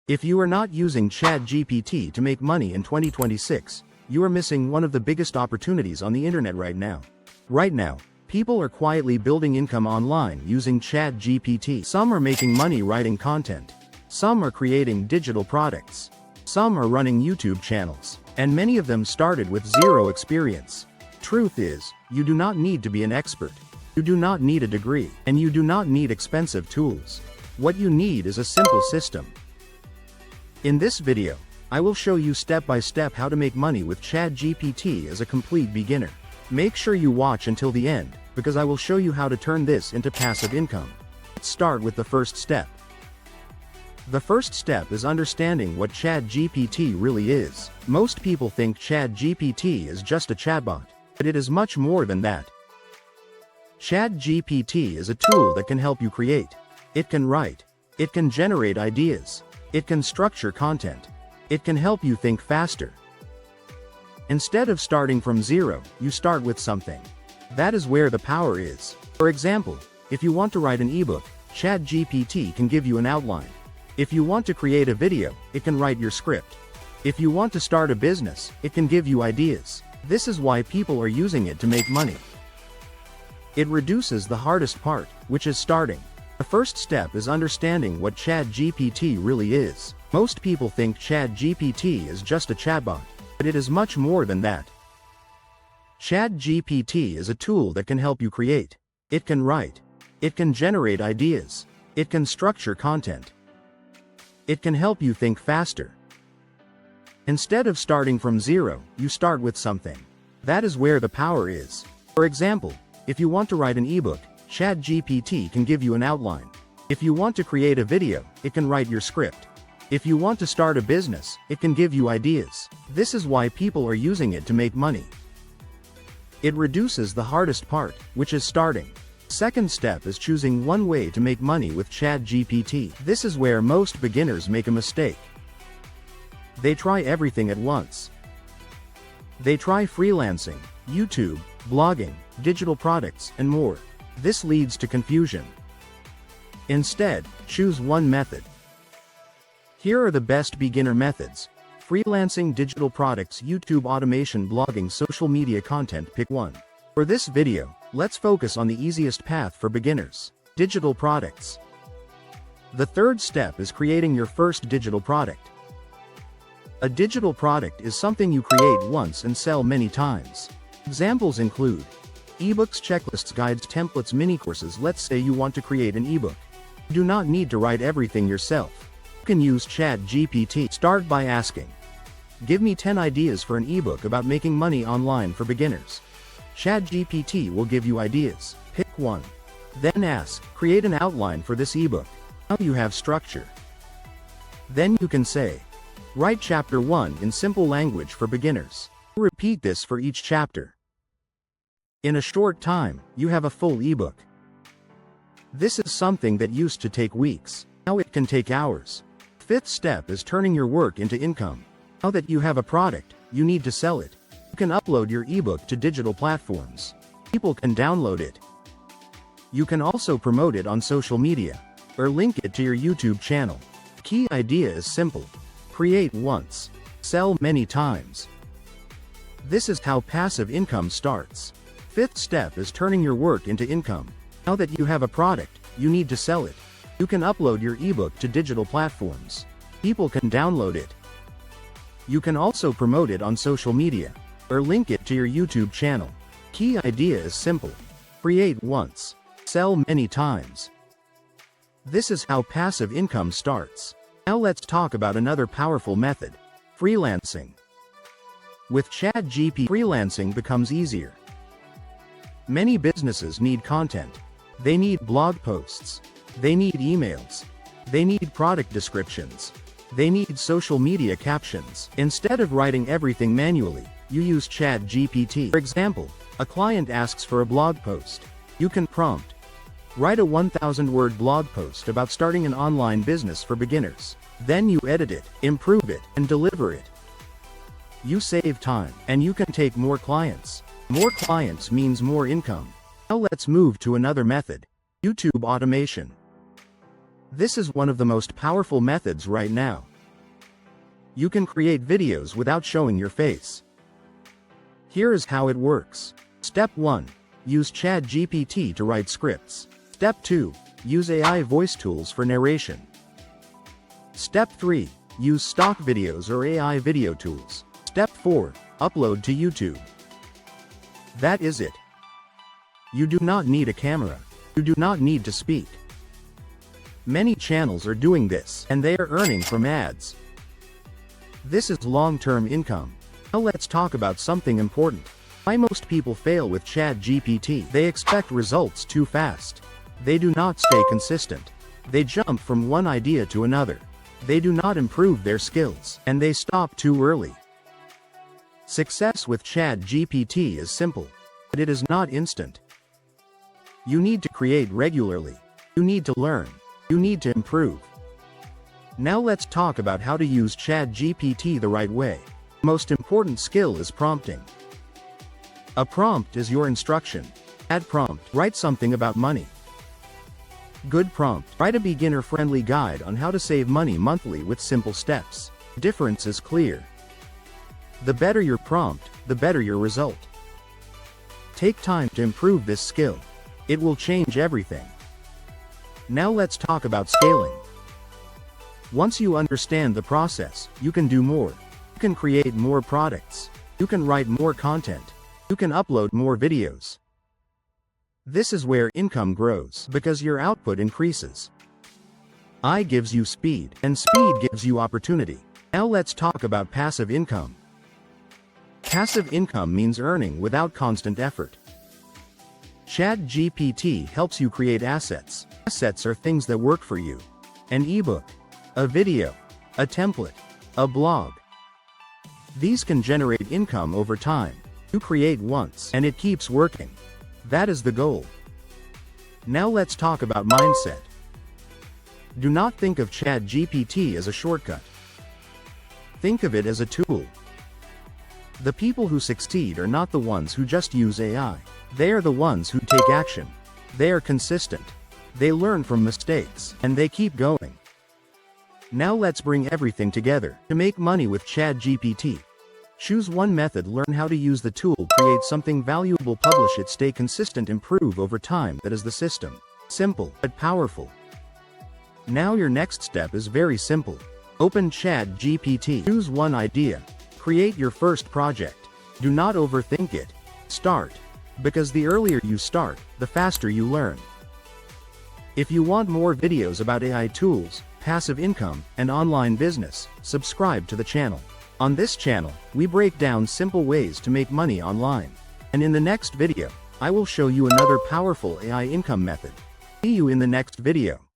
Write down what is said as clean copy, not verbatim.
If you are not using ChatGPT to make money in 2026, you are missing one of the biggest opportunities on the internet right now. Right now, people are quietly building income online using ChatGPT. Some are making money writing content. Some are creating digital products. Some are running YouTube channels. And many of them started with zero experience. Truth is, you do not need to be an expert. You do not need a degree. And you do not need expensive tools. What you need is a simple system. In this video, I will show you step by step how to make money with ChatGPT as a complete beginner. Make sure you watch until the end, because I will show you how to turn this into passive income. Let's start with the first step. The first step is understanding what ChatGPT really is. Most people think ChatGPT is just a chatbot, but it is much more than that. ChatGPT is a tool that can help you create. It can write. It can generate ideas. It can structure content. It can help you think faster. Instead of starting from zero, you start with something. That is where the power is. For example, if you want to write an ebook, ChatGPT can give you an outline. If you want to create a video, it can write your script. If you want to start a business, it can give you ideas. This is why people are using it to make money. It reduces the hardest part, which is starting. The first step is understanding what ChatGPT really is. Most people think ChatGPT is just a chatbot, but it is much more than that. ChatGPT is a tool that can help you create. It can write. It can generate ideas. It can structure content. It can help you think faster. Instead of starting from zero, you start with something. That is where the power is. For example, if you want to write an ebook, ChatGPT can give you an outline. If you want to create a video, it can write your script. If you want to start a business, it can give you ideas. This is why people are using it to make money. It reduces the hardest part, which is starting. Second step is choosing one way to make money with ChatGPT. This is where most beginners make a mistake. They try everything at once. They try freelancing, YouTube, blogging, digital products, and more. This leads to confusion. Instead, choose one method. Here are the best beginner methods: freelancing, digital products, YouTube automation, blogging, social media content. Pick one. For this video, let's focus on the easiest path for beginners: digital products. The third step is creating your first digital product. A digital product is something you create once and sell many times. Examples include ebooks, checklists, guides, templates, mini courses. Let's say you want to create an ebook. You do not need to write everything yourself. You can use ChatGPT. Start by asking, "Give me 10 ideas for an ebook about making money online for beginners." ChatGPT will give you ideas. Pick one. Then ask, "Create an outline for this ebook." Now you have structure. Then you can say, "Write chapter 1 in simple language for beginners." Repeat this for each chapter. In a short time, you have a full ebook. This is something that used to take weeks. Now it can take hours. Fifth step is turning your work into income. Now that you have a product, you need to sell it. You can upload your ebook to digital platforms. People can download it. You can also promote it on social media, or link it to your YouTube channel. The key idea is simple. Create once, sell many times. This is how passive income starts. Fifth step is turning your work into income. Now that you have a product, you need to sell it. You can upload your ebook to digital platforms. People can download it. You can also promote it on social media, or link it to your YouTube channel. Key idea is simple. Create once, sell many times. This is how passive income starts. Now let's talk about another powerful method: freelancing. With ChatGPT, freelancing becomes easier. Many businesses need content. They need blog posts. They need emails. They need product descriptions. They need social media captions. Instead of writing everything manually, you use ChatGPT. For example, a client asks for a blog post. You can prompt, "Write a 1,000-word blog post about starting an online business for beginners." Then you edit it, improve it, and deliver it. You save time, and you can take more clients. More clients means more income. Now let's move to another method: YouTube automation. This is one of the most powerful methods right now. You can create videos without showing your face. Here is how it works. Step 1. Use ChatGPT to write scripts. Step 2. Use AI voice tools for narration. Step 3. Use stock videos or AI video tools. Step 4. Upload to YouTube. That is it. You do not need a camera. You do not need to speak. Many channels are doing this, and they are earning from ads. This is long-term income. Now let's talk about something important. Why most people fail with ChatGPT. They expect results too fast. They do not stay consistent. They jump from one idea to another. They do not improve their skills, and they stop too early. Success with ChatGPT is simple, but it is not instant. You need to create regularly. You need to learn. You need to improve. Now let's talk about how to use ChatGPT the right way. The most important skill is prompting. A prompt is your instruction. Bad prompt, write something about money. Good prompt, write a beginner-friendly guide on how to save money monthly with simple steps. The difference is clear. The better your prompt, the better your result. Take time to improve this skill. It will change everything. Now let's talk about scaling. Once you understand the process, you can do more. You can create more products. You can write more content. You can upload more videos. This is where income grows, because your output increases. I gives you speed, and speed gives you opportunity. Now let's talk about passive income. Passive income means earning without constant effort. ChatGPT helps you create assets. Assets are things that work for you. An ebook, a video, a template, a blog. These can generate income over time. You create once, and it keeps working. That is the goal. Now let's talk about mindset. Do not think of ChatGPT as a shortcut. Think of it as a tool. The people who succeed are not the ones who just use AI. They are the ones who take action. They are consistent. They learn from mistakes, and they keep going. Now let's bring everything together to make money with ChatGPT. Choose one method, learn how to use the tool, create something valuable, publish it, stay consistent, improve over time. That is the system. Simple, but powerful. Now your next step is very simple. Open ChatGPT. Choose one idea. Create your first project. Do not overthink it. Start. Because the earlier you start, the faster you learn. If you want more videos about AI tools, passive income, and online business, subscribe to the channel. On this channel, we break down simple ways to make money online. And in the next video, I will show you another powerful AI income method. See you in the next video.